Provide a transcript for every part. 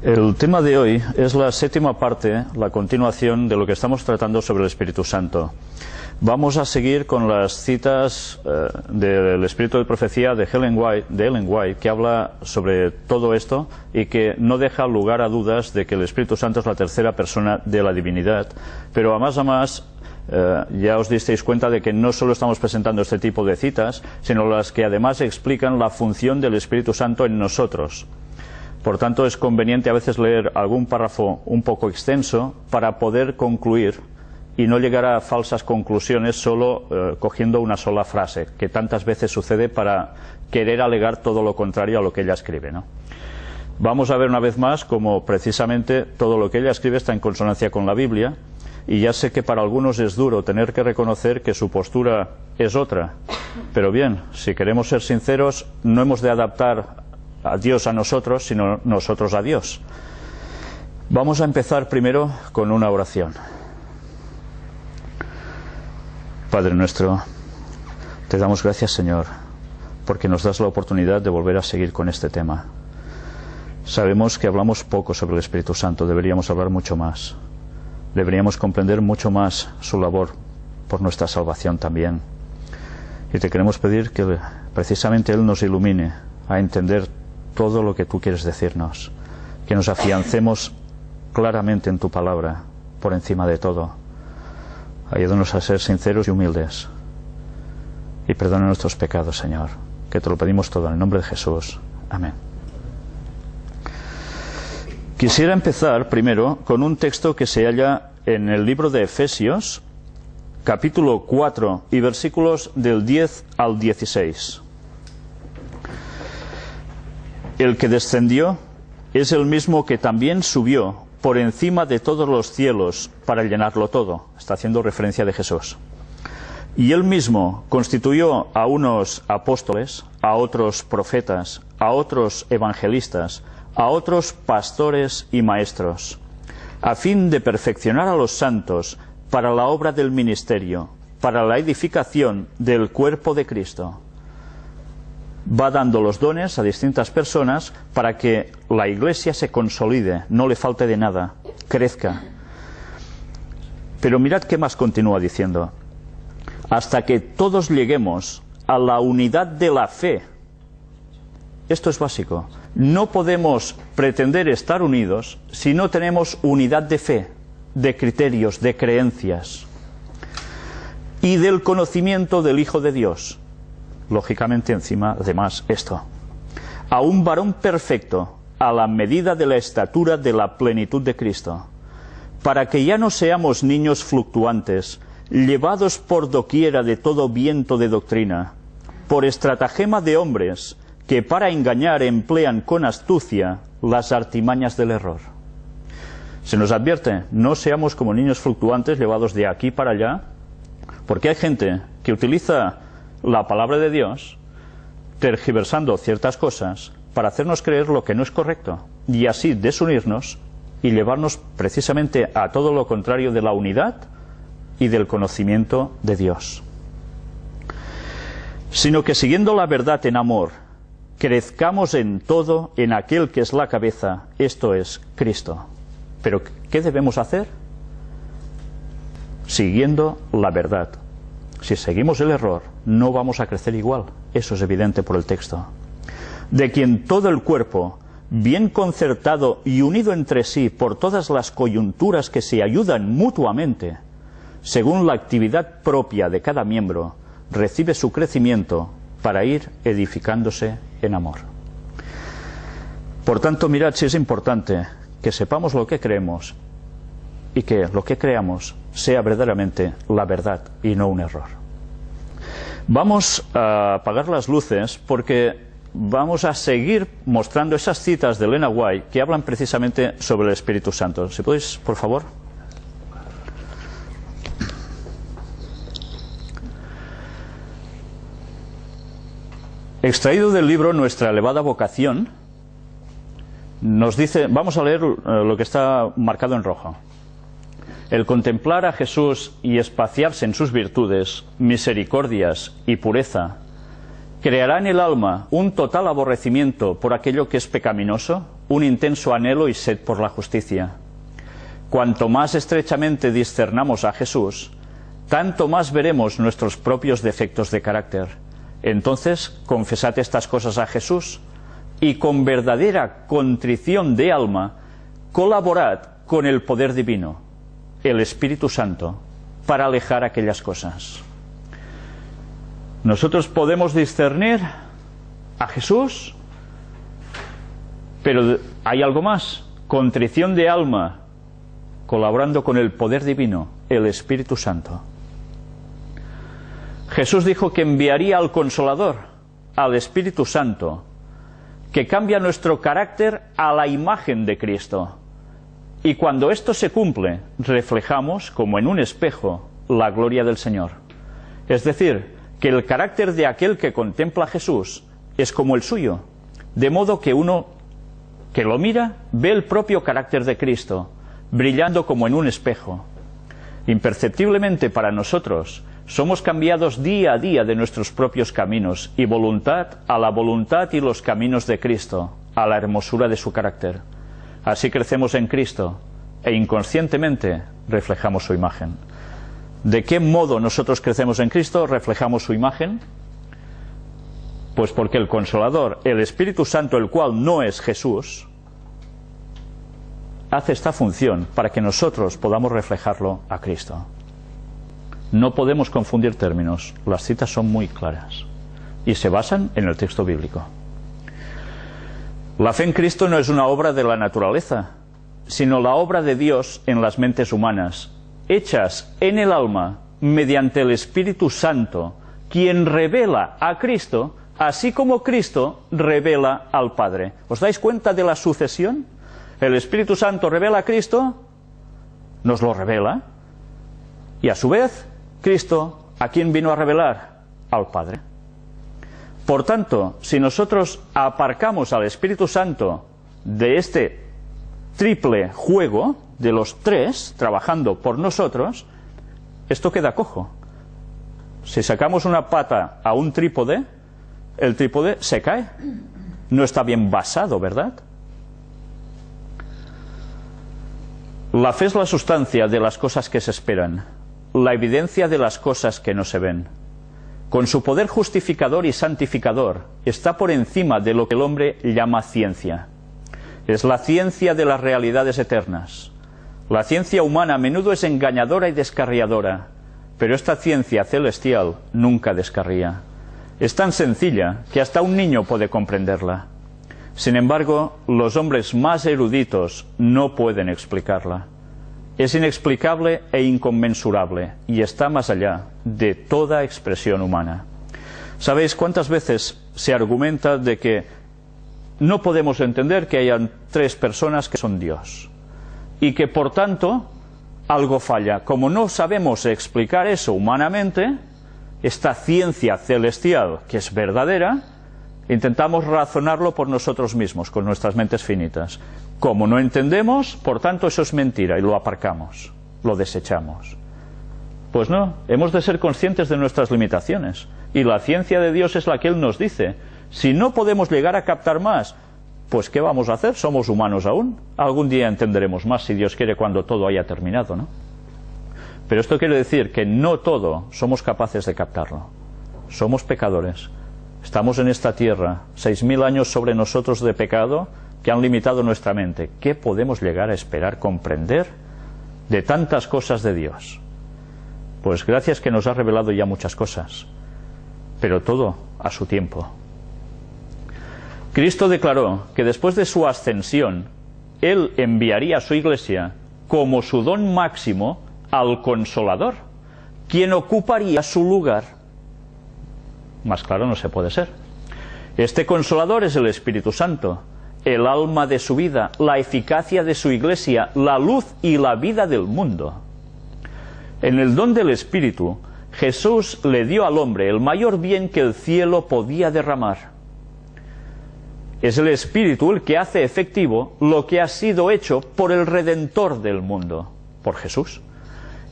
El tema de hoy es la séptima parte, la continuación de lo que estamos tratando sobre el Espíritu Santo. Vamos a seguir con las citas del Espíritu de Profecía de Ellen White, que habla sobre todo esto y que no deja lugar a dudas de que el Espíritu Santo es la tercera persona de la divinidad. Pero a más, ya os disteis cuenta de que no solo estamos presentando este tipo de citas, sino las que además explican la función del Espíritu Santo en nosotros. Por tanto, es conveniente a veces leer algún párrafo un poco extenso para poder concluir y no llegar a falsas conclusiones solo cogiendo una sola frase, que tantas veces sucede para querer alegar todo lo contrario a lo que ella escribe, ¿no? Vamos a ver una vez más cómo precisamente todo lo que ella escribe está en consonancia con la Biblia, y ya sé que para algunos es duro tener que reconocer que su postura es otra, pero bien, si queremos ser sinceros, no hemos de adaptar a Dios a nosotros, sino nosotros a Dios. Vamos a empezar primero con una oración. Padre nuestro, te damos gracias, Señor, porque nos das la oportunidad de volver a seguir con este tema. Sabemos que hablamos poco sobre el Espíritu Santo, deberíamos hablar mucho más. Deberíamos comprender mucho más su labor por nuestra salvación también. Y te queremos pedir que precisamente Él nos ilumine a entender todo lo que tú quieres decirnos, que nos afiancemos claramente en tu palabra, por encima de todo. Ayúdanos a ser sinceros y humildes, y perdona nuestros pecados, Señor, que te lo pedimos todo en el nombre de Jesús. Amén. Quisiera empezar primero con un texto que se halla en el libro de Efesios, capítulo 4, y versículos del 10 al 16. El que descendió es el mismo que también subió por encima de todos los cielos para llenarlo todo. Está haciendo referencia de Jesús. Y él mismo constituyó a unos apóstoles, a otros profetas, a otros evangelistas, a otros pastores y maestros, a fin de perfeccionar a los santos para la obra del ministerio, para la edificación del cuerpo de Cristo. Va dando los dones a distintas personas para que la Iglesia se consolide, no le falte de nada, crezca. Pero mirad qué más continúa diciendo. Hasta que todos lleguemos a la unidad de la fe. Esto es básico. No podemos pretender estar unidos si no tenemos unidad de fe, de criterios, de creencias. Y del conocimiento del Hijo de Dios. Lógicamente encima, además, esto. A un varón perfecto, a la medida de la estatura de la plenitud de Cristo, para que ya no seamos niños fluctuantes, llevados por doquiera de todo viento de doctrina, por estratagema de hombres, que para engañar emplean con astucia las artimañas del error. Se nos advierte, no seamos como niños fluctuantes llevados de aquí para allá, porque hay gente que utiliza la palabra de Dios, tergiversando ciertas cosas, para hacernos creer lo que no es correcto, y así desunirnos y llevarnos precisamente a todo lo contrario de la unidad y del conocimiento de Dios. Sino que siguiendo la verdad en amor, crezcamos en todo en aquel que es la cabeza, esto es Cristo. Pero ¿qué debemos hacer? Siguiendo la verdad. Si seguimos el error, no vamos a crecer igual. Eso es evidente por el texto. De quien todo el cuerpo, bien concertado y unido entre sí por todas las coyunturas que se ayudan mutuamente, según la actividad propia de cada miembro, recibe su crecimiento para ir edificándose en amor. Por tanto, mirad si es importante que sepamos lo que creemos y que lo que creamos sea verdaderamente la verdad y no un error. Vamos a apagar las luces porque vamos a seguir mostrando esas citas de Ellen White que hablan precisamente sobre el Espíritu Santo. ¿Si podéis, por favor? Extraído del libro Nuestra elevada vocación, nos dice, vamos a leer lo que está marcado en rojo. El contemplar a Jesús y espaciarse en sus virtudes, misericordias y pureza, creará en el alma un total aborrecimiento por aquello que es pecaminoso, un intenso anhelo y sed por la justicia. Cuanto más estrechamente discernamos a Jesús, tanto más veremos nuestros propios defectos de carácter. Entonces, confesad estas cosas a Jesús y con verdadera contrición de alma, colaborad con el poder divino, el Espíritu Santo, para alejar aquellas cosas. Nosotros podemos discernir a Jesús, pero hay algo más: contrición de alma, colaborando con el poder divino, el Espíritu Santo. Jesús dijo que enviaría al Consolador, al Espíritu Santo, que cambia nuestro carácter a la imagen de Cristo. Y cuando esto se cumple, reflejamos, como en un espejo, la gloria del Señor. Es decir, que el carácter de aquel que contempla a Jesús es como el suyo, de modo que uno que lo mira ve el propio carácter de Cristo, brillando como en un espejo. Imperceptiblemente para nosotros, somos cambiados día a día de nuestros propios caminos y voluntad a la voluntad y los caminos de Cristo, a la hermosura de su carácter. Así crecemos en Cristo e inconscientemente reflejamos su imagen. ¿De qué modo nosotros crecemos en Cristo? ¿Reflejamos su imagen? Pues porque el Consolador, el Espíritu Santo, el cual no es Jesús, hace esta función para que nosotros podamos reflejarlo a Cristo. No podemos confundir términos, las citas son muy claras y se basan en el texto bíblico. La fe en Cristo no es una obra de la naturaleza, sino la obra de Dios en las mentes humanas, hechas en el alma mediante el Espíritu Santo, quien revela a Cristo, así como Cristo revela al Padre. ¿Os dais cuenta de la sucesión? El Espíritu Santo revela a Cristo, nos lo revela, y a su vez, Cristo, ¿a quién vino a revelar? Al Padre. Por tanto, si nosotros aparcamos al Espíritu Santo de este triple juego, de los tres, trabajando por nosotros, esto queda cojo. Si sacamos una pata a un trípode, el trípode se cae. No está bien basado, ¿verdad? La fe es la sustancia de las cosas que se esperan, la evidencia de las cosas que no se ven. Con su poder justificador y santificador, está por encima de lo que el hombre llama ciencia. Es la ciencia de las realidades eternas. La ciencia humana a menudo es engañadora y descarriadora, pero esta ciencia celestial nunca descarría. Es tan sencilla que hasta un niño puede comprenderla. Sin embargo, los hombres más eruditos no pueden explicarla. Es inexplicable e inconmensurable y está más allá de toda expresión humana. ¿Sabéis cuántas veces se argumenta de que no podemos entender que hayan tres personas que son Dios? Y que por tanto algo falla. Como no sabemos explicar eso humanamente, esta ciencia celestial que es verdadera, intentamos razonarlo por nosotros mismos, con nuestras mentes finitas. Como no entendemos, por tanto eso es mentira y lo aparcamos, lo desechamos. Pues no, hemos de ser conscientes de nuestras limitaciones. Y la ciencia de Dios es la que Él nos dice. Si no podemos llegar a captar más, pues ¿qué vamos a hacer? Somos humanos aún. Algún día entenderemos más, si Dios quiere, cuando todo haya terminado, ¿no? Pero esto quiere decir que no todo somos capaces de captarlo. Somos pecadores. Estamos en esta tierra, 6.000 años sobre nosotros de pecado que han limitado nuestra mente. ¿Qué podemos llegar a esperar, comprender de tantas cosas de Dios? Pues gracias que nos ha revelado ya muchas cosas, pero todo a su tiempo. Cristo declaró que después de su ascensión, Él enviaría a su Iglesia como su don máximo al Consolador, quien ocuparía su lugar. Más claro no se puede ser. Este Consolador es el Espíritu Santo, el alma de su vida, la eficacia de su Iglesia, la luz y la vida del mundo. En el don del Espíritu, Jesús le dio al hombre el mayor bien que el cielo podía derramar. Es el Espíritu el que hace efectivo lo que ha sido hecho por el Redentor del mundo, por Jesús.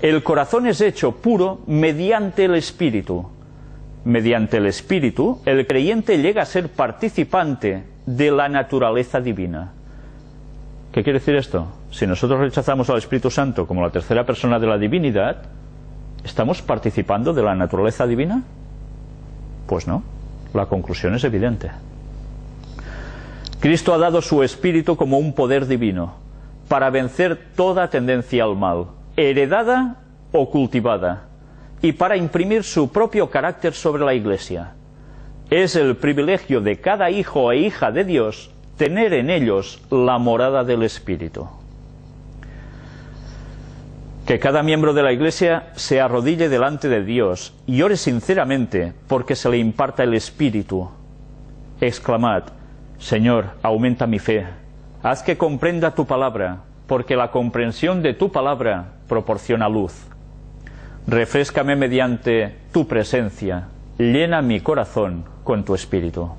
El corazón es hecho puro mediante el Espíritu. Mediante el Espíritu, el creyente llega a ser participante de la naturaleza divina. ¿Qué quiere decir esto? Si nosotros rechazamos al Espíritu Santo como la tercera persona de la divinidad, ¿estamos participando de la naturaleza divina? Pues no. La conclusión es evidente. Cristo ha dado su Espíritu como un poder divino para vencer toda tendencia al mal, heredada o cultivada, y para imprimir su propio carácter sobre la Iglesia. Es el privilegio de cada hijo e hija de Dios tener en ellos la morada del Espíritu. Que cada miembro de la Iglesia se arrodille delante de Dios y ore sinceramente porque se le imparta el Espíritu. Exclamad: Señor, aumenta mi fe, haz que comprenda tu palabra, porque la comprensión de tu palabra proporciona luz. Refréscame mediante tu presencia, llena mi corazón con tu Espíritu.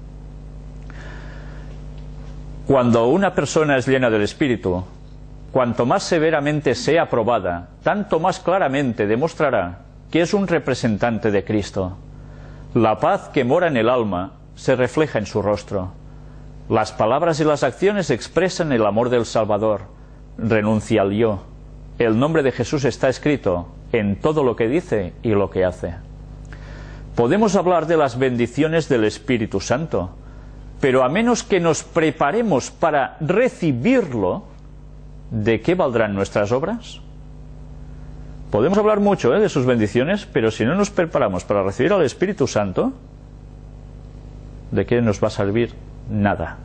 Cuando una persona es llena del Espíritu, cuanto más severamente sea probada, tanto más claramente demostrará que es un representante de Cristo. La paz que mora en el alma se refleja en su rostro. Las palabras y las acciones expresan el amor del Salvador. Renuncia al yo. El nombre de Jesús está escrito en todo lo que dice y lo que hace. Podemos hablar de las bendiciones del Espíritu Santo, pero a menos que nos preparemos para recibirlo, ¿de qué valdrán nuestras obras? Podemos hablar mucho de sus bendiciones, pero si no nos preparamos para recibir al Espíritu Santo, ¿de qué nos va a servir? Nada.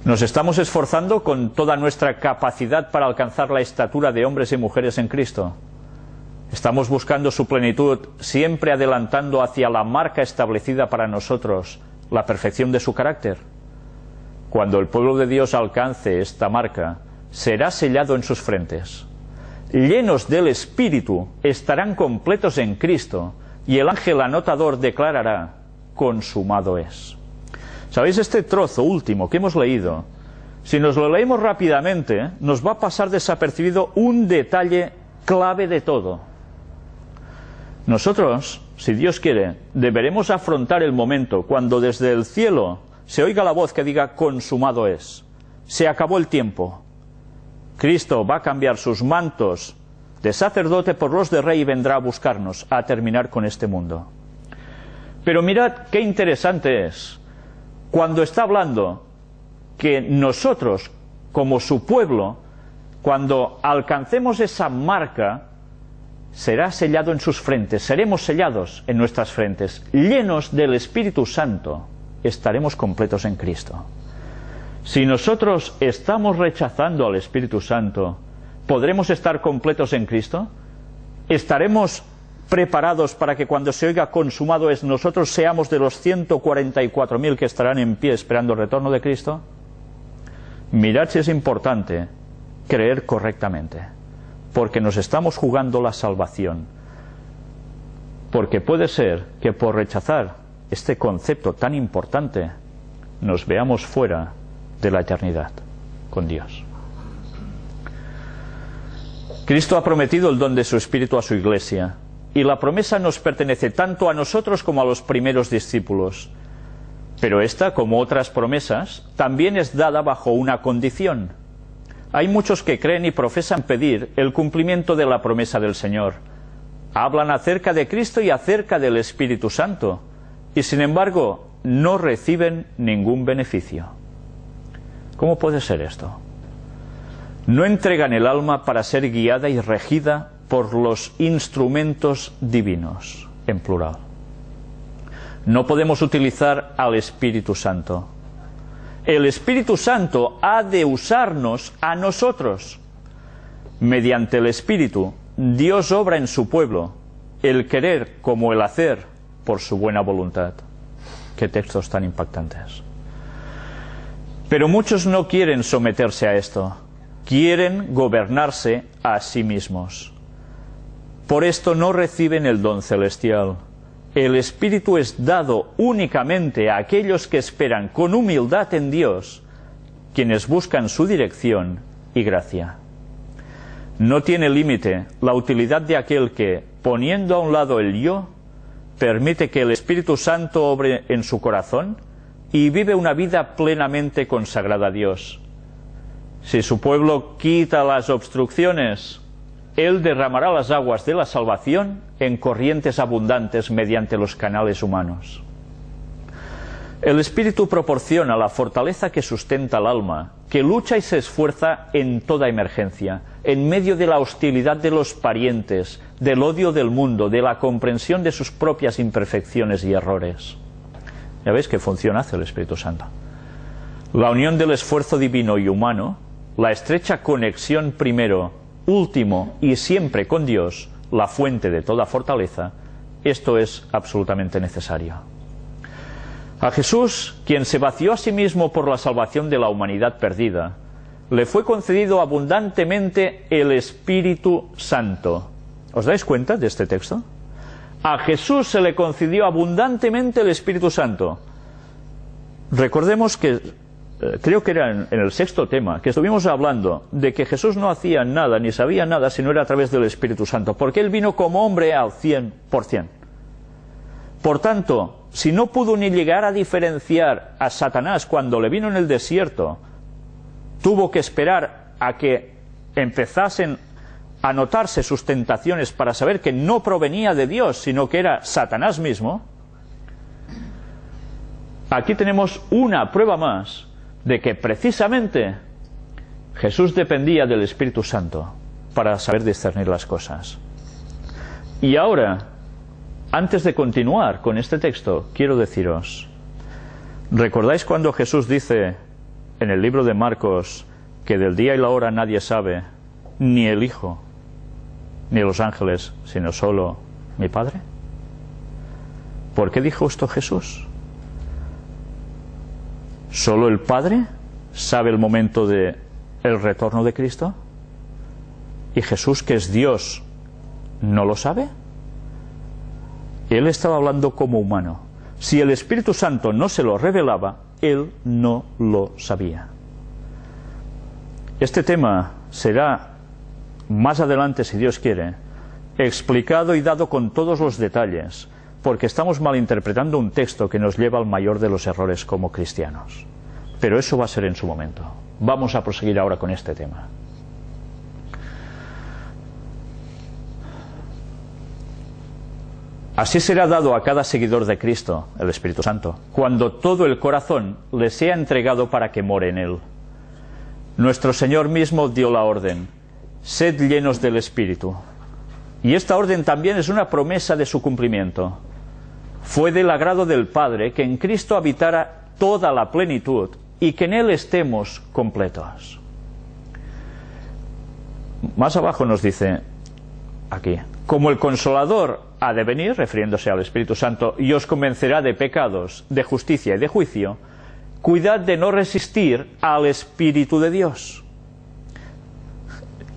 Nos estamos esforzando con toda nuestra capacidad para alcanzar la estatura de hombres y mujeres en Cristo. Estamos buscando su plenitud, siempre adelantando hacia la marca establecida para nosotros, la perfección de su carácter. Cuando el pueblo de Dios alcance esta marca, será sellado en sus frentes. Llenos del Espíritu, estarán completos en Cristo, y el ángel anotador declarará: consumado es. ¿Sabéis? Este trozo último que hemos leído, si nos lo leemos rápidamente, nos va a pasar desapercibido un detalle clave de todo. Nosotros, si Dios quiere, deberemos afrontar el momento cuando desde el cielo se oiga la voz que diga: consumado es. Se acabó el tiempo. Cristo va a cambiar sus mantos de sacerdote por los de rey y vendrá a buscarnos, a terminar con este mundo. Pero mirad qué interesante es, cuando está hablando que nosotros, como su pueblo, cuando alcancemos esa marca, será sellado en sus frentes, seremos sellados en nuestras frentes, llenos del Espíritu Santo, estaremos completos en Cristo. Si nosotros estamos rechazando al Espíritu Santo, ¿podremos estar completos en Cristo? ¿Estaremos preparados para que cuando se oiga consumado es, nosotros seamos de los 144.000 que estarán en pie esperando el retorno de Cristo? Mirad si es importante creer correctamente, porque nos estamos jugando la salvación. Porque puede ser que por rechazar este concepto tan importante nos veamos fuera de la eternidad con Dios. Cristo ha prometido el don de su Espíritu a su Iglesia, y la promesa nos pertenece tanto a nosotros como a los primeros discípulos. Pero esta, como otras promesas, también es dada bajo una condición. Hay muchos que creen y profesan pedir el cumplimiento de la promesa del Señor. Hablan acerca de Cristo y acerca del Espíritu Santo, y sin embargo no reciben ningún beneficio. ¿Cómo puede ser esto? No entregan el alma para ser guiada y regida por los instrumentos divinos, en plural. No podemos utilizar al Espíritu Santo. El Espíritu Santo ha de usarnos a nosotros. Mediante el Espíritu, Dios obra en su pueblo, el querer como el hacer por su buena voluntad. Qué textos tan impactantes. Pero muchos no quieren someterse a esto. Quieren gobernarse a sí mismos. Por esto no reciben el don celestial. El Espíritu es dado únicamente a aquellos que esperan con humildad en Dios, quienes buscan su dirección y gracia. No tiene límite la utilidad de aquel que, poniendo a un lado el yo, permite que el Espíritu Santo obre en su corazón y vive una vida plenamente consagrada a Dios. Si su pueblo quita las obstrucciones, Él derramará las aguas de la salvación en corrientes abundantes mediante los canales humanos. El Espíritu proporciona la fortaleza que sustenta al alma, que lucha y se esfuerza en toda emergencia, en medio de la hostilidad de los parientes, del odio del mundo, de la comprensión de sus propias imperfecciones y errores. Ya veis qué función hace el Espíritu Santo. La unión del esfuerzo divino y humano, la estrecha conexión primero, último y siempre con Dios, la fuente de toda fortaleza, esto es absolutamente necesario. A Jesús, quien se vació a sí mismo por la salvación de la humanidad perdida, le fue concedido abundantemente el Espíritu Santo. ¿Os dais cuenta de este texto? A Jesús se le concedió abundantemente el Espíritu Santo. Recordemos que, creo que era en el sexto tema, que estuvimos hablando de que Jesús no hacía nada ni sabía nada si no era a través del Espíritu Santo, porque Él vino como hombre al 100%. Por tanto, si no pudo ni llegar a diferenciar a Satanás cuando le vino en el desierto, tuvo que esperar a que empezasen a notarse sus tentaciones para saber que no provenía de Dios, sino que era Satanás mismo. Aquí tenemos una prueba más de que precisamente Jesús dependía del Espíritu Santo para saber discernir las cosas. Y ahora, antes de continuar con este texto, quiero deciros, ¿recordáis cuando Jesús dice en el libro de Marcos que del día y la hora nadie sabe, ni el Hijo, ni los ángeles, sino solo mi Padre? ¿Por qué dijo esto Jesús? ¿Solo el Padre sabe el momento del retorno de Cristo? ¿Y Jesús, que es Dios, no lo sabe? Él estaba hablando como humano. Si el Espíritu Santo no se lo revelaba, Él no lo sabía. Este tema será más adelante, si Dios quiere, explicado y dado con todos los detalles, porque estamos malinterpretando un texto que nos lleva al mayor de los errores como cristianos. Pero eso va a ser en su momento. Vamos a proseguir ahora con este tema. Así será dado a cada seguidor de Cristo, el Espíritu Santo, cuando todo el corazón le sea entregado para que more en él. Nuestro Señor mismo dio la orden: sed llenos del Espíritu. Y esta orden también es una promesa de su cumplimiento. Fue del agrado del Padre que en Cristo habitara toda la plenitud y que en Él estemos completos. Más abajo nos dice, aquí, como el Consolador ha de venir, refiriéndose al Espíritu Santo, y os convencerá de pecados, de justicia y de juicio, cuidad de no resistir al Espíritu de Dios.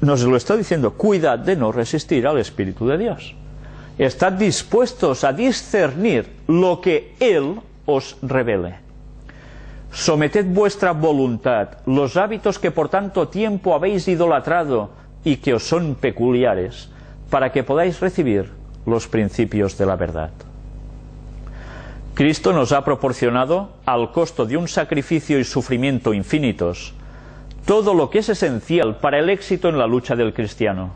Nos lo está diciendo, cuidad de no resistir al Espíritu de Dios. Estad dispuestos a discernir lo que Él os revele. Someted vuestra voluntad, los hábitos que por tanto tiempo habéis idolatrado y que os son peculiares, para que podáis recibir los principios de la verdad. Cristo nos ha proporcionado, al costo de un sacrificio y sufrimiento infinitos, todo lo que es esencial para el éxito en la lucha del cristiano.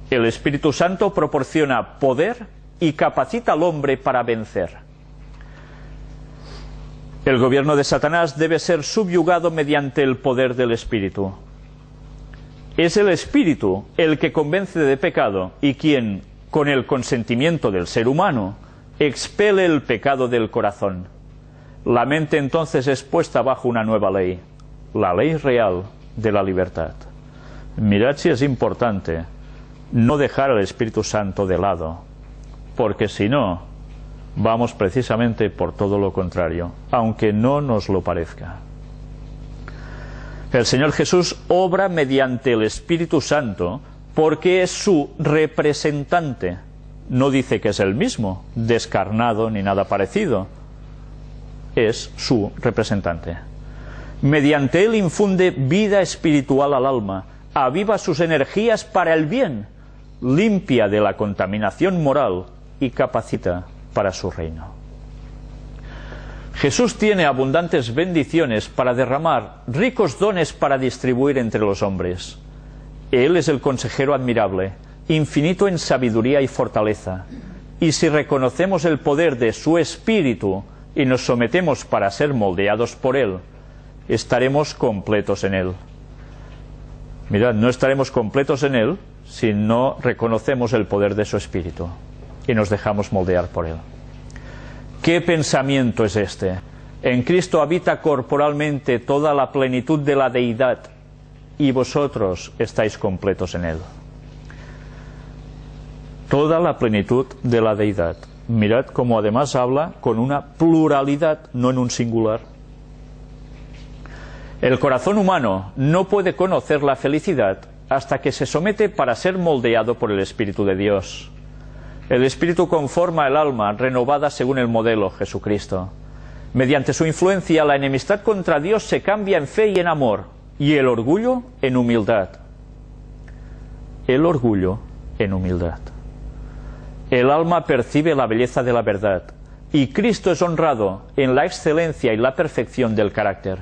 El Espíritu Santo proporciona poder y capacita al hombre para vencer. El gobierno de Satanás debe ser subyugado mediante el poder del Espíritu. Es el Espíritu el que convence de pecado y quien, con el consentimiento del ser humano, expele el pecado del corazón. La mente entonces es puesta bajo una nueva ley, la ley real de la libertad. Mirad si es importante no dejar al Espíritu Santo de lado, porque si no, vamos precisamente por todo lo contrario, aunque no nos lo parezca. El Señor Jesús obra mediante el Espíritu Santo porque es su representante. No dice que es el mismo, descarnado ni nada parecido. Es su representante. Mediante él infunde vida espiritual al alma, aviva sus energías para el bien, limpia de la contaminación moral y capacita para su reino. Jesús tiene abundantes bendiciones para derramar, ricos dones para distribuir entre los hombres. Él es el consejero admirable, infinito en sabiduría y fortaleza. Y si reconocemos el poder de su Espíritu y nos sometemos para ser moldeados por Él, estaremos completos en Él. Mirad, no estaremos completos en Él si no reconocemos el poder de su Espíritu y nos dejamos moldear por Él. ¿Qué pensamiento es este? En Cristo habita corporalmente toda la plenitud de la deidad y vosotros estáis completos en Él. Toda la plenitud de la deidad. Mirad cómo además habla con una pluralidad, no en un singular. El corazón humano no puede conocer la felicidad hasta que se somete para ser moldeado por el Espíritu de Dios. El Espíritu conforma el alma, renovada según el modelo Jesucristo. Mediante su influencia, la enemistad contra Dios se cambia en fe y en amor, y el orgullo en humildad. El orgullo en humildad. El alma percibe la belleza de la verdad, y Cristo es honrado en la excelencia y la perfección del carácter.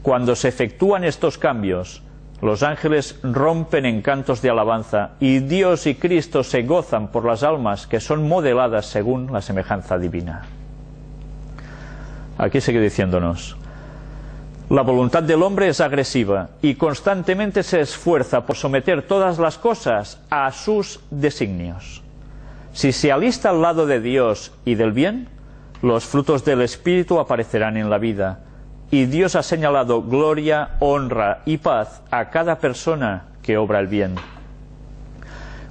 Cuando se efectúan estos cambios, los ángeles rompen en cantos de alabanza, y Dios y Cristo se gozan por las almas que son modeladas según la semejanza divina. Aquí sigue diciéndonos: la voluntad del hombre es agresiva y constantemente se esfuerza por someter todas las cosas a sus designios. Si se alista al lado de Dios y del bien, los frutos del Espíritu aparecerán en la vida, y Dios ha señalado gloria, honra y paz a cada persona que obra el bien.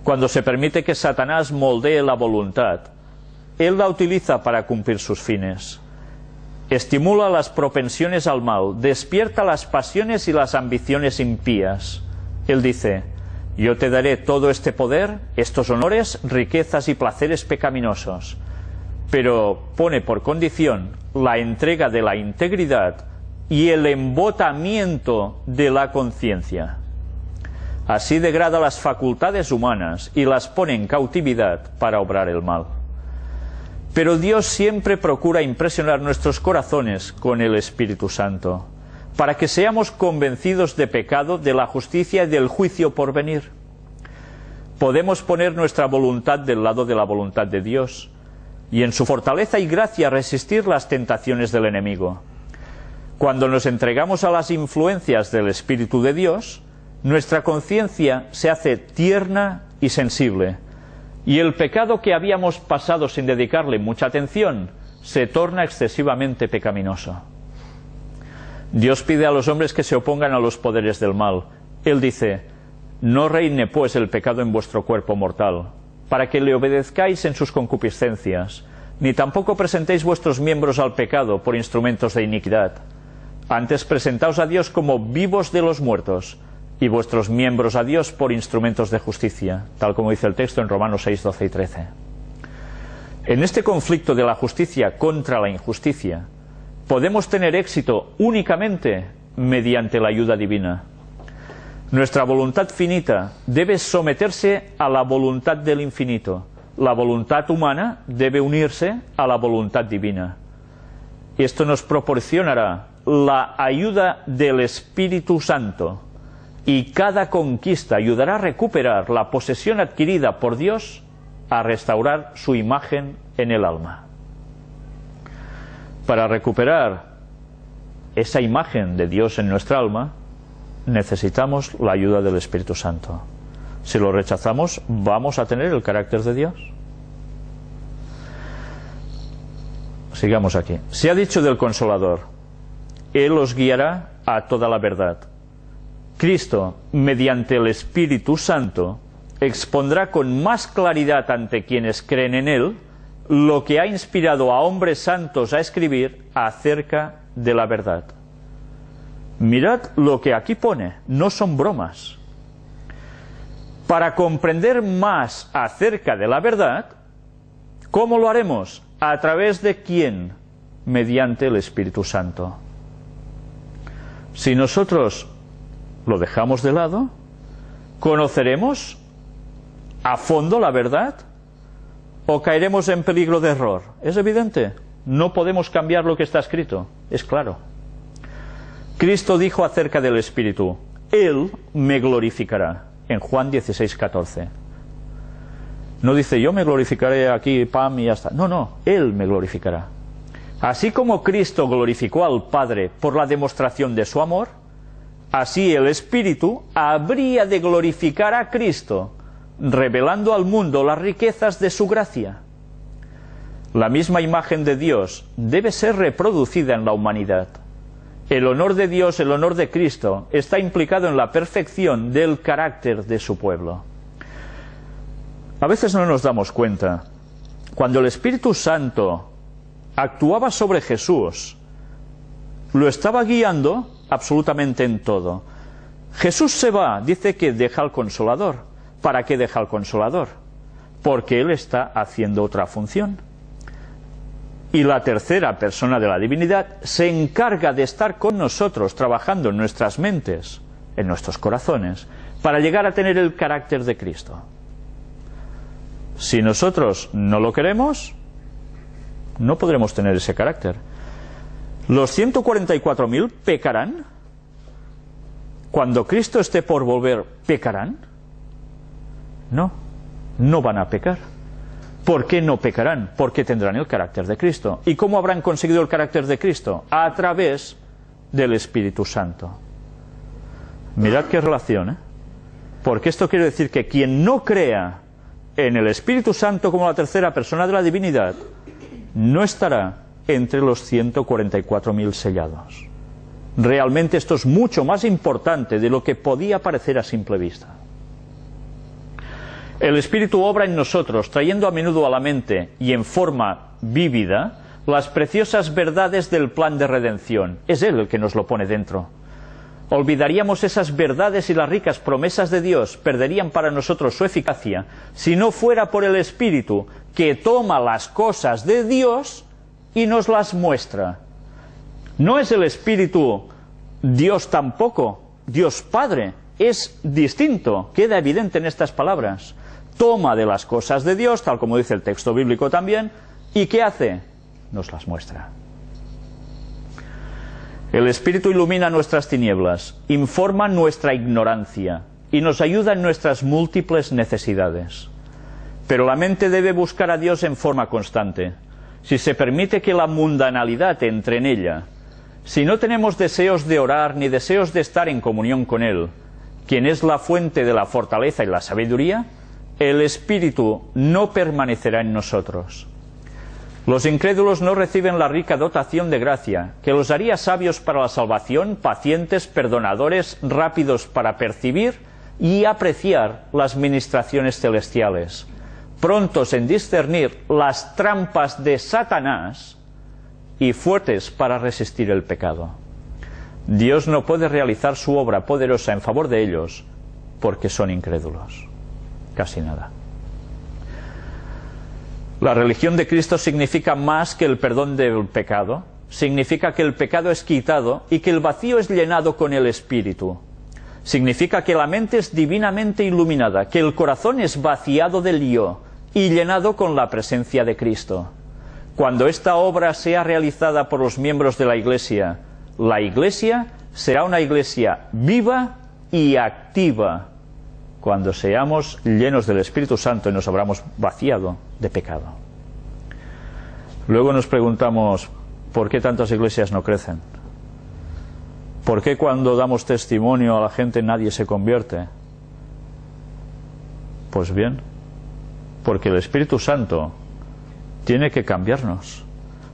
Cuando se permite que Satanás moldee la voluntad, él la utiliza para cumplir sus fines. Estimula las propensiones al mal, despierta las pasiones y las ambiciones impías. Él dice: yo te daré todo este poder, estos honores, riquezas y placeres pecaminosos, pero pone por condición la entrega de la integridad y el embotamiento de la conciencia. Así degrada las facultades humanas y las pone en cautividad para obrar el mal. Pero Dios siempre procura impresionar nuestros corazones con el Espíritu Santo, para que seamos convencidos de pecado, de la justicia y del juicio por venir. Podemos poner nuestra voluntad del lado de la voluntad de Dios, y en su fortaleza y gracia resistir las tentaciones del enemigo. Cuando nos entregamos a las influencias del Espíritu de Dios, nuestra conciencia se hace tierna y sensible, y el pecado que habíamos pasado sin dedicarle mucha atención se torna excesivamente pecaminoso. Dios pide a los hombres que se opongan a los poderes del mal. Él dice: no reine pues el pecado en vuestro cuerpo mortal, para que le obedezcáis en sus concupiscencias, ni tampoco presentéis vuestros miembros al pecado por instrumentos de iniquidad. Antes presentaos a Dios como vivos de los muertos, y vuestros miembros a Dios por instrumentos de justicia, tal como dice el texto en Romanos 6, 12 y 13. En este conflicto de la justicia contra la injusticia, podemos tener éxito únicamente mediante la ayuda divina. Nuestra voluntad finita debe someterse a la voluntad del infinito. La voluntad humana debe unirse a la voluntad divina. Esto nos proporcionará la ayuda del Espíritu Santo, y cada conquista ayudará a recuperar la posesión adquirida por Dios, a restaurar su imagen en el alma. Para recuperar esa imagen de Dios en nuestra alma, necesitamos la ayuda del Espíritu Santo. Si lo rechazamos, ¿vamos a tener el carácter de Dios? Sigamos aquí. Se ha dicho del Consolador: Él os guiará a toda la verdad. Cristo, mediante el Espíritu Santo, expondrá con más claridad ante quienes creen en Él lo que ha inspirado a hombres santos a escribir acerca de la verdad. Mirad lo que aquí pone, no son bromas. Para comprender más acerca de la verdad, ¿cómo lo haremos? ¿A través de quién? Mediante el Espíritu Santo. Si nosotros lo dejamos de lado, ¿conoceremos a fondo la verdad o caeremos en peligro de error? ¿Es evidente? No podemos cambiar lo que está escrito, es claro. Cristo dijo acerca del Espíritu: Él me glorificará, en Juan 16:14. No dice yo me glorificaré aquí, pam, y ya está. No, no, Él me glorificará. Así como Cristo glorificó al Padre por la demostración de su amor, así el Espíritu habría de glorificar a Cristo, revelando al mundo las riquezas de su gracia. La misma imagen de Dios debe ser reproducida en la humanidad. El honor de Dios, el honor de Cristo, está implicado en la perfección del carácter de su pueblo. A veces no nos damos cuenta. Cuando el Espíritu Santo actuaba sobre Jesús, lo estaba guiando absolutamente en todo. Jesús se va, dice que deja al Consolador. ¿Para qué deja al Consolador? Porque Él está haciendo otra función. Y la tercera persona de la divinidad se encarga de estar con nosotros, trabajando en nuestras mentes, en nuestros corazones, para llegar a tener el carácter de Cristo. Si nosotros no lo queremos, no podremos tener ese carácter. ¿Los 144.000 pecarán? Cuando Cristo esté por volver, ¿pecarán? No, no van a pecar. ¿Por qué no pecarán? Porque tendrán el carácter de Cristo. ¿Y cómo habrán conseguido el carácter de Cristo? A través del Espíritu Santo. Mirad qué relación, ¿eh? Porque esto quiere decir que quien no crea en el Espíritu Santo como la tercera persona de la divinidad, no estará entre los 144.000 sellados. Realmente esto es mucho más importante de lo que podía parecer a simple vista. El Espíritu obra en nosotros, trayendo a menudo a la mente y en forma vívida las preciosas verdades del plan de redención. Es Él el que nos lo pone dentro. Olvidaríamos esas verdades y las ricas promesas de Dios perderían para nosotros su eficacia si no fuera por el Espíritu que toma las cosas de Dios y nos las muestra. No es el Espíritu Dios tampoco, Dios Padre, es distinto, queda evidente en estas palabras. Toma de las cosas de Dios, tal como dice el texto bíblico también, ¿y qué hace? Nos las muestra. El Espíritu ilumina nuestras tinieblas, informa nuestra ignorancia y nos ayuda en nuestras múltiples necesidades. Pero la mente debe buscar a Dios en forma constante. Si se permite que la mundanalidad entre en ella, si no tenemos deseos de orar ni deseos de estar en comunión con Él, quien es la fuente de la fortaleza y la sabiduría, el Espíritu no permanecerá en nosotros. Los incrédulos no reciben la rica dotación de gracia, que los haría sabios para la salvación, pacientes, perdonadores, rápidos para percibir y apreciar las ministraciones celestiales, prontos en discernir las trampas de Satanás y fuertes para resistir el pecado. Dios no puede realizar su obra poderosa en favor de ellos porque son incrédulos. Casi nada. La religión de Cristo significa más que el perdón del pecado, significa que el pecado es quitado y que el vacío es llenado con el Espíritu. Significa que la mente es divinamente iluminada, que el corazón es vaciado del yo y llenado con la presencia de Cristo. Cuando esta obra sea realizada por los miembros de la Iglesia será una Iglesia viva y activa, cuando seamos llenos del Espíritu Santo y nos habramos vaciado de pecado. Luego nos preguntamos, ¿por qué tantas iglesias no crecen? ¿Por qué cuando damos testimonio a la gente nadie se convierte? Pues bien, porque el Espíritu Santo tiene que cambiarnos.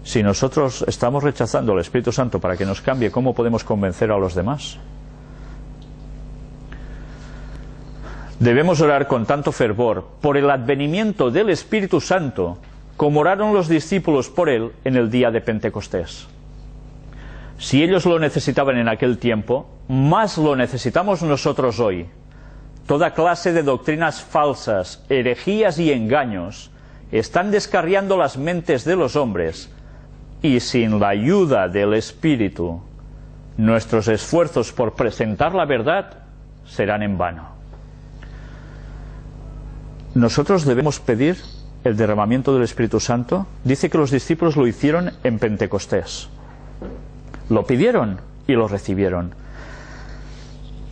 Si nosotros estamos rechazando al Espíritu Santo para que nos cambie, ¿cómo podemos convencer a los demás? Debemos orar con tanto fervor por el advenimiento del Espíritu Santo como oraron los discípulos por él en el día de Pentecostés. Si ellos lo necesitaban en aquel tiempo, más lo necesitamos nosotros hoy. Toda clase de doctrinas falsas, herejías y engaños están descarriando las mentes de los hombres, y sin la ayuda del Espíritu, nuestros esfuerzos por presentar la verdad serán en vano. Nosotros debemos pedir el derramamiento del Espíritu Santo, dice que los discípulos lo hicieron en Pentecostés. Lo pidieron y lo recibieron.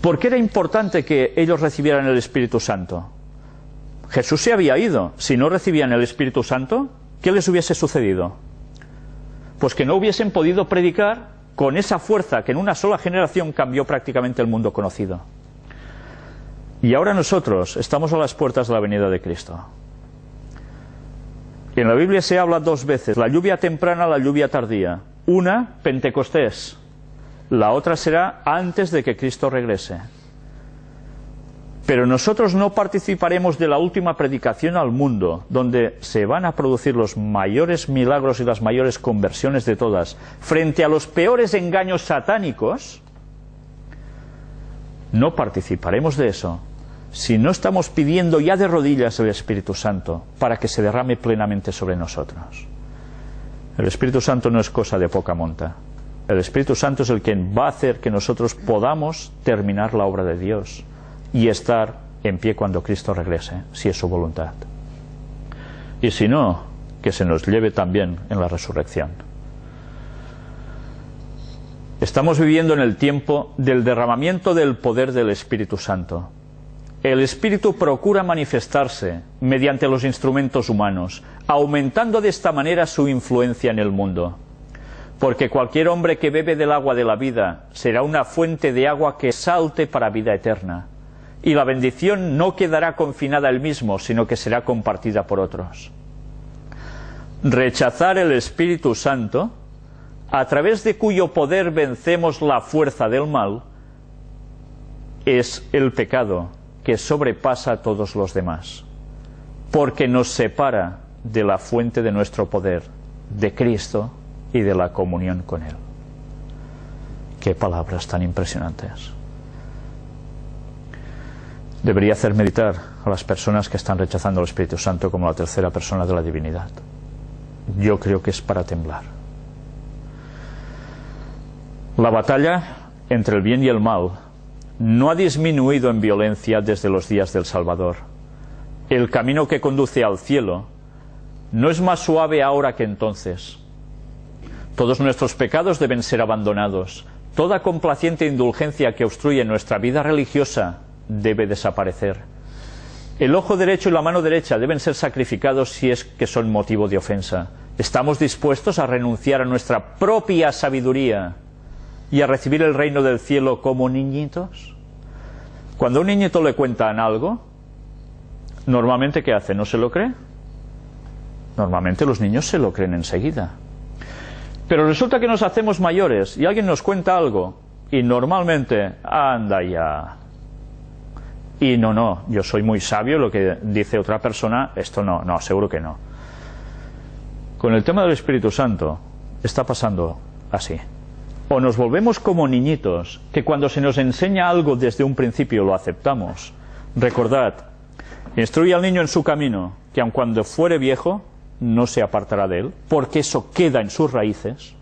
¿Por qué era importante que ellos recibieran el Espíritu Santo? Jesús se había ido. Si no recibían el Espíritu Santo, ¿qué les hubiese sucedido? Pues que no hubiesen podido predicar con esa fuerza que en una sola generación cambió prácticamente el mundo conocido. Y ahora nosotros estamos a las puertas de la venida de Cristo. En la Biblia se habla dos veces, la lluvia temprana, la lluvia tardía. Una, Pentecostés. La otra será antes de que Cristo regrese. Pero nosotros no participaremos de la última predicación al mundo, donde se van a producir los mayores milagros y las mayores conversiones de todas, frente a los peores engaños satánicos. No participaremos de eso si no estamos pidiendo ya de rodillas el Espíritu Santo para que se derrame plenamente sobre nosotros. El Espíritu Santo no es cosa de poca monta. El Espíritu Santo es el que va a hacer que nosotros podamos terminar la obra de Dios y estar en pie cuando Cristo regrese, si es su voluntad. Y si no, que se nos lleve también en la resurrección. Estamos viviendo en el tiempo del derramamiento del poder del Espíritu Santo. El Espíritu procura manifestarse mediante los instrumentos humanos, aumentando de esta manera su influencia en el mundo. Porque cualquier hombre que bebe del agua de la vida será una fuente de agua que salte para vida eterna. Y la bendición no quedará confinada a él mismo, sino que será compartida por otros. Rechazar el Espíritu Santo, a través de cuyo poder vencemos la fuerza del mal, es el pecado que sobrepasa a todos los demás, porque nos separa de la fuente de nuestro poder, de Cristo y de la comunión con Él. Qué palabras tan impresionantes. Debería hacer meditar a las personas que están rechazando al Espíritu Santo como la tercera persona de la divinidad. Yo creo que es para temblar. La batalla entre el bien y el mal no ha disminuido en violencia desde los días del Salvador. El camino que conduce al cielo no es más suave ahora que entonces. Todos nuestros pecados deben ser abandonados. Toda complaciente indulgencia que obstruye nuestra vida religiosa debe desaparecer. El ojo derecho y la mano derecha deben ser sacrificados si es que son motivo de ofensa. ¿Estamos dispuestos a renunciar a nuestra propia sabiduría y a recibir el reino del cielo como niñitos? Cuando a un niñito le cuentan algo, normalmente ¿qué hace? ¿No se lo cree? Normalmente los niños se lo creen enseguida. Pero resulta que nos hacemos mayores y alguien nos cuenta algo y normalmente, anda ya. Y no, yo soy muy sabio, lo que dice otra persona, esto no, seguro que no. Con el tema del Espíritu Santo está pasando así. O nos volvemos como niñitos, que cuando se nos enseña algo desde un principio lo aceptamos. Recordad, instruye al niño en su camino, que aun cuando fuere viejo, no se apartará de él, porque eso queda en sus raíces.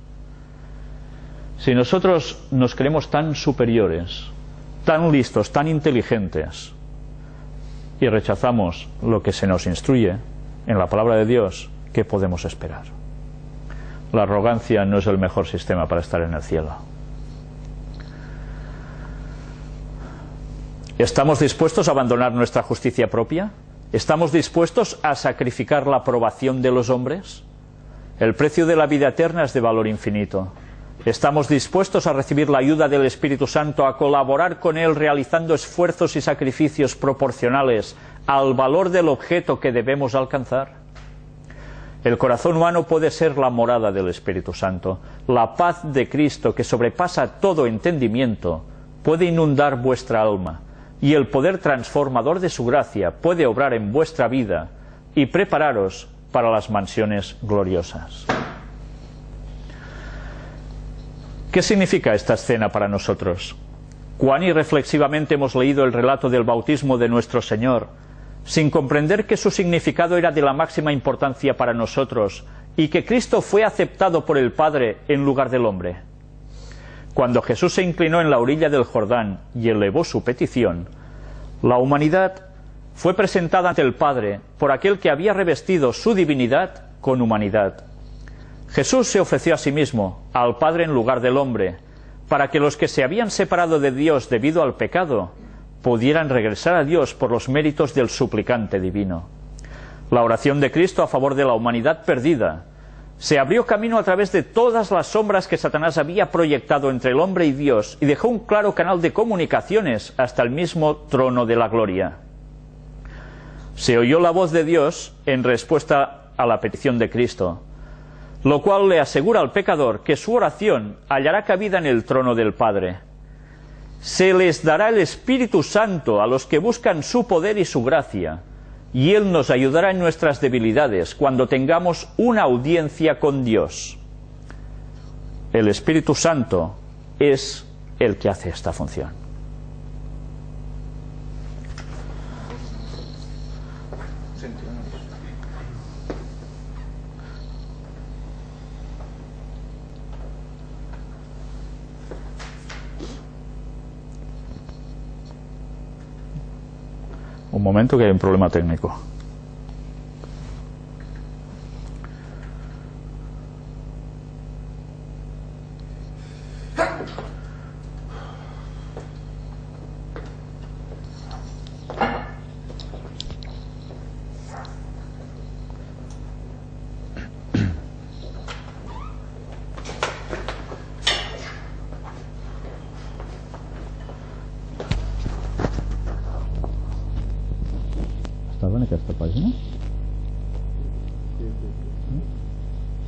Si nosotros nos creemos tan superiores, tan listos, tan inteligentes, y rechazamos lo que se nos instruye en la palabra de Dios, ¿qué podemos esperar? La arrogancia no es el mejor sistema para estar en el cielo. ¿Estamos dispuestos a abandonar nuestra justicia propia? ¿Estamos dispuestos a sacrificar la aprobación de los hombres? El precio de la vida eterna es de valor infinito. ¿Estamos dispuestos a recibir la ayuda del Espíritu Santo, a colaborar con Él realizando esfuerzos y sacrificios proporcionales al valor del objeto que debemos alcanzar? El corazón humano puede ser la morada del Espíritu Santo. La paz de Cristo, que sobrepasa todo entendimiento, puede inundar vuestra alma, y el poder transformador de su gracia puede obrar en vuestra vida y prepararos para las mansiones gloriosas. ¿Qué significa esta escena para nosotros? Cuán irreflexivamente hemos leído el relato del bautismo de nuestro Señor, sin comprender que su significado era de la máxima importancia para nosotros y que Cristo fue aceptado por el Padre en lugar del hombre. Cuando Jesús se inclinó en la orilla del Jordán y elevó su petición, la humanidad fue presentada ante el Padre por aquel que había revestido su divinidad con humanidad. Jesús se ofreció a sí mismo, al Padre en lugar del hombre, para que los que se habían separado de Dios debido al pecado pudieran regresar a Dios por los méritos del suplicante divino. La oración de Cristo a favor de la humanidad perdida se abrió camino a través de todas las sombras que Satanás había proyectado entre el hombre y Dios y dejó un claro canal de comunicaciones hasta el mismo trono de la gloria. Se oyó la voz de Dios en respuesta a la petición de Cristo, lo cual le asegura al pecador que su oración hallará cabida en el trono del Padre. Se les dará el Espíritu Santo a los que buscan su poder y su gracia, y Él nos ayudará en nuestras debilidades cuando tengamos una audiencia con Dios. El Espíritu Santo es el que hace esta función. Un momento, que hay un problema técnico. Estava en aquesta pàgina?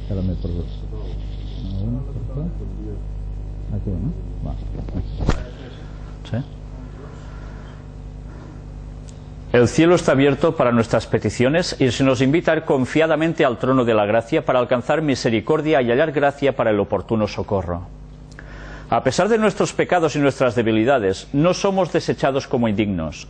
Ara m'he perdut. Aquí, ¿no? Va. ¿Sí? El cielo está abierto para nuestras peticiones y se nos invita a ir confiadamente al trono de la gracia para alcanzar misericordia y hallar gracia para el oportuno socorro. A pesar de nuestros pecados y nuestras debilidades, no somos desechados como indignos.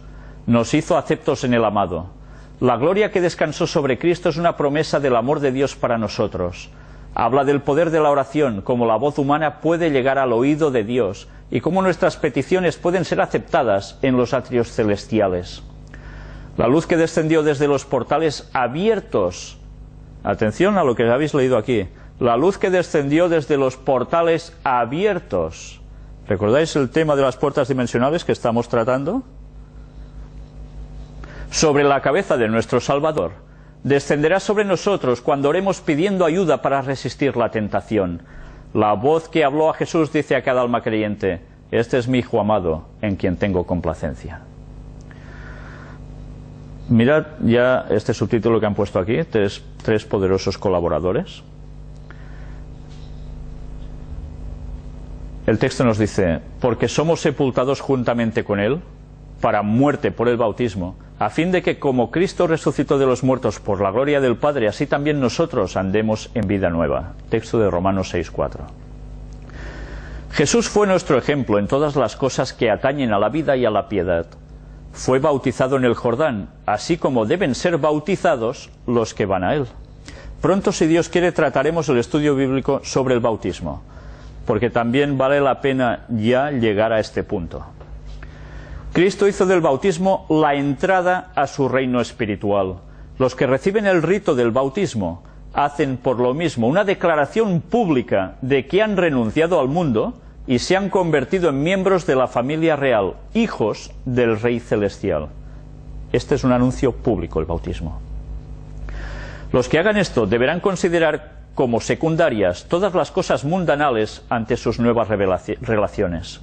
Nos hizo aceptos en el amado. La gloria que descansó sobre Cristo es una promesa del amor de Dios para nosotros. Habla del poder de la oración, cómo la voz humana puede llegar al oído de Dios y cómo nuestras peticiones pueden ser aceptadas en los atrios celestiales. La luz que descendió desde los portales abiertos, atención a lo que habéis leído aquí, la luz que descendió desde los portales abiertos. ¿Recordáis el tema de las puertas dimensionales que estamos tratando? Sobre la cabeza de nuestro Salvador, descenderá sobre nosotros cuando oremos pidiendo ayuda para resistir la tentación. La voz que habló a Jesús dice a cada alma creyente: este es mi Hijo amado, en quien tengo complacencia. Mirad ya este subtítulo que han puesto aquí, tres poderosos colaboradores. El texto nos dice: porque somos sepultados juntamente con Él para muerte por el bautismo, a fin de que como Cristo resucitó de los muertos por la gloria del Padre, así también nosotros andemos en vida nueva. Texto de Romanos 6:4. Jesús fue nuestro ejemplo en todas las cosas que atañen a la vida y a la piedad. Fue bautizado en el Jordán, así como deben ser bautizados los que van a Él. Pronto, si Dios quiere, trataremos el estudio bíblico sobre el bautismo, porque también vale la pena ya llegar a este punto. Cristo hizo del bautismo la entrada a su reino espiritual. Los que reciben el rito del bautismo hacen por lo mismo una declaración pública de que han renunciado al mundo y se han convertido en miembros de la familia real, hijos del Rey Celestial. Este es un anuncio público, el bautismo. Los que hagan esto deberán considerar como secundarias todas las cosas mundanales ante sus nuevas relaciones.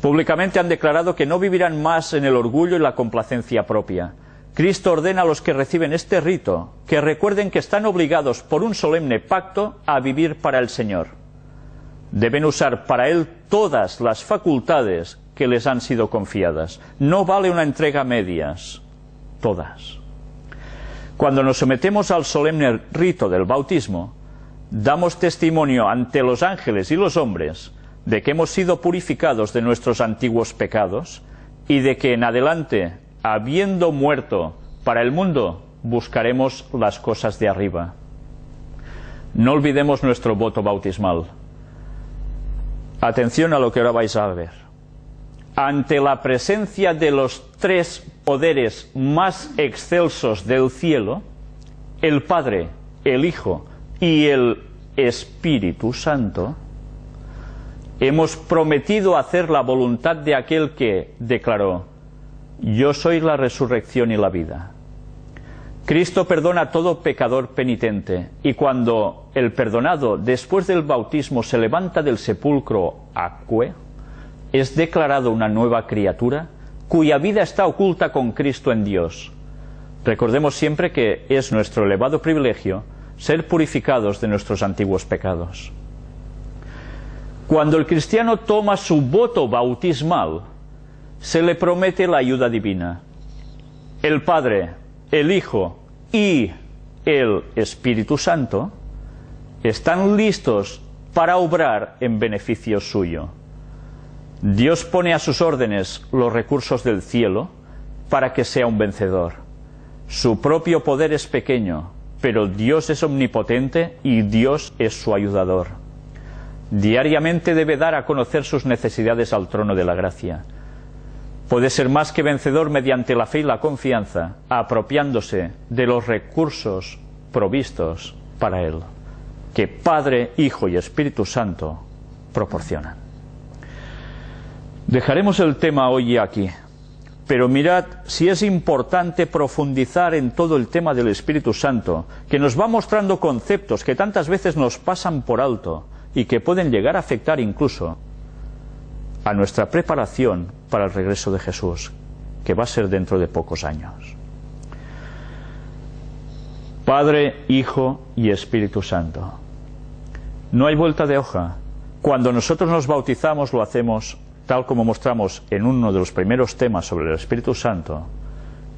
Públicamente han declarado que no vivirán más en el orgullo y la complacencia propia. Cristo ordena a los que reciben este rito que recuerden que están obligados por un solemne pacto a vivir para el Señor. Deben usar para Él todas las facultades que les han sido confiadas. No vale una entrega a medias, todas. Cuando nos sometemos al solemne rito del bautismo, damos testimonio ante los ángeles y los hombres de que hemos sido purificados de nuestros antiguos pecados y de que en adelante, habiendo muerto para el mundo, buscaremos las cosas de arriba. No olvidemos nuestro voto bautismal. Atención a lo que ahora vais a ver. ante la presencia de los tres poderes más excelsos del cielo, el Padre, el Hijo y el Espíritu Santo, hemos prometido hacer la voluntad de aquel que declaró: yo soy la resurrección y la vida. Cristo perdona a todo pecador penitente, y cuando el perdonado después del bautismo se levanta del sepulcro acque, es declarado una nueva criatura cuya vida está oculta con Cristo en Dios. Recordemos siempre que es nuestro elevado privilegio ser purificados de nuestros antiguos pecados. Cuando el cristiano toma su voto bautismal, se le promete la ayuda divina. El Padre, el Hijo y el Espíritu Santo están listos para obrar en beneficio suyo. Dios pone a sus órdenes los recursos del cielo para que sea un vencedor. Su propio poder es pequeño, pero Dios es omnipotente y Dios es su ayudador. Diariamente debe dar a conocer sus necesidades al trono de la gracia. Puede ser más que vencedor mediante la fe y la confianza, apropiándose de los recursos provistos para él, que Padre, Hijo y Espíritu Santo proporcionan. Dejaremos el tema hoy aquí, pero mirad si es importante profundizar en todo el tema del Espíritu Santo, que nos va mostrando conceptos que tantas veces nos pasan por alto y que pueden llegar a afectar incluso a nuestra preparación para el regreso de Jesús, que va a ser dentro de pocos años. Padre, Hijo y Espíritu Santo. No hay vuelta de hoja. Cuando nosotros nos bautizamos lo hacemos tal como mostramos en uno de los primeros temas sobre el Espíritu Santo,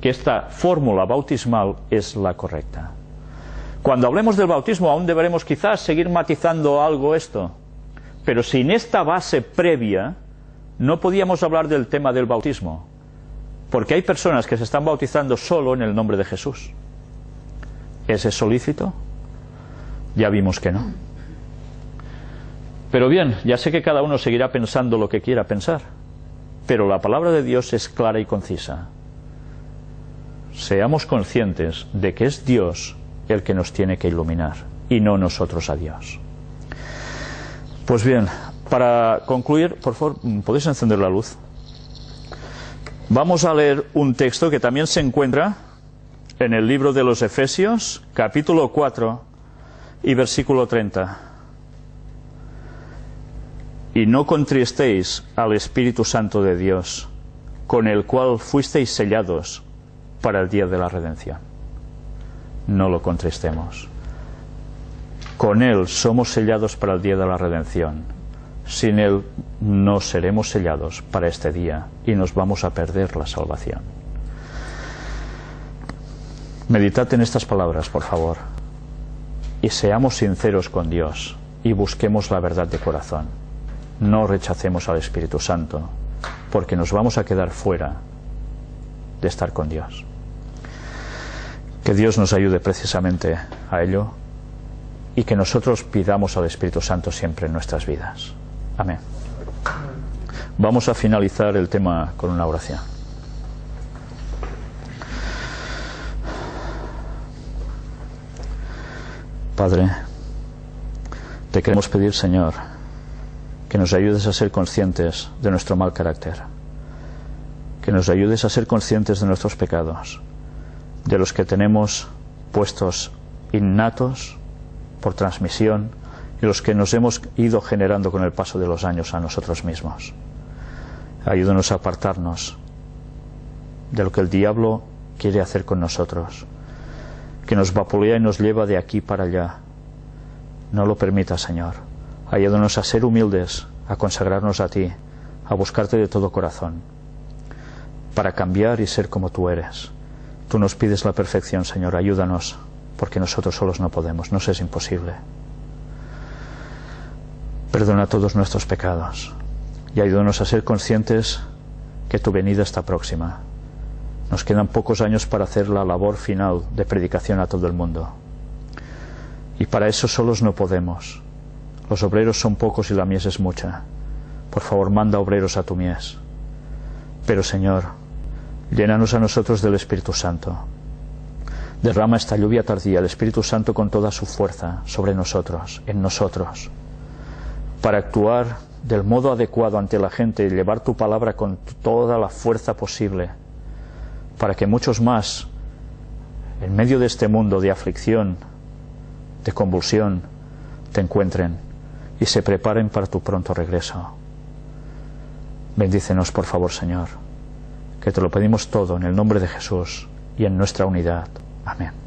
que esta fórmula bautismal es la correcta. Cuando hablemos del bautismo aún deberemos quizás seguir matizando algo esto, pero sin esta base previa no podíamos hablar del tema del bautismo, porque hay personas que se están bautizando solo en el nombre de Jesús. ¿Es eso lícito? Ya vimos que no. Pero bien, ya sé que cada uno seguirá pensando lo que quiera pensar, pero la palabra de Dios es clara y concisa. Seamos conscientes de que es Dios el que nos tiene que iluminar y no nosotros a Dios. Pues bien, para concluir, por favor, ¿podéis encender la luz? Vamos a leer un texto que también se encuentra en el libro de los Efesios, capítulo 4 y versículo 30. Y no contristéis al Espíritu Santo de Dios, con el cual fuisteis sellados para el día de la redención. No lo contristemos. Con Él somos sellados para el día de la redención. Sin Él no seremos sellados para este día y nos vamos a perder la salvación. Meditad en estas palabras, por favor, y seamos sinceros con Dios y busquemos la verdad de corazón. No rechacemos al Espíritu Santo, porque nos vamos a quedar fuera de estar con Dios. Que Dios nos ayude precisamente a ello y que nosotros pidamos al Espíritu Santo siempre en nuestras vidas. Amén. Vamos a finalizar el tema con una oración. Padre, te queremos pedir, Señor, que nos ayudes a ser conscientes de nuestro mal carácter, que nos ayudes a ser conscientes de nuestros pecados, de los que tenemos puestos innatos por transmisión y los que nos hemos ido generando con el paso de los años a nosotros mismos. Ayúdanos a apartarnos de lo que el diablo quiere hacer con nosotros, que nos vapulea y nos lleva de aquí para allá. No lo permitas, Señor. Ayúdanos a ser humildes, a consagrarnos a ti, a buscarte de todo corazón, para cambiar y ser como tú eres. Tú nos pides la perfección, Señor. Ayúdanos, porque nosotros solos no podemos, nos es imposible. Perdona todos nuestros pecados y ayúdanos a ser conscientes que tu venida está próxima. Nos quedan pocos años para hacer la labor final de predicación a todo el mundo. Y para eso solos no podemos. Los obreros son pocos y la mies es mucha. Por favor, manda obreros a tu mies. Pero Señor, llénanos a nosotros del Espíritu Santo. Derrama esta lluvia tardía, el Espíritu Santo con toda su fuerza sobre nosotros, en nosotros, para actuar del modo adecuado ante la gente y llevar tu palabra con toda la fuerza posible, para que muchos más, en medio de este mundo de aflicción, de convulsión, te encuentren y se preparen para tu pronto regreso. Bendícenos, por favor, Señor, que te lo pedimos todo en el nombre de Jesús y en nuestra unidad. Amén.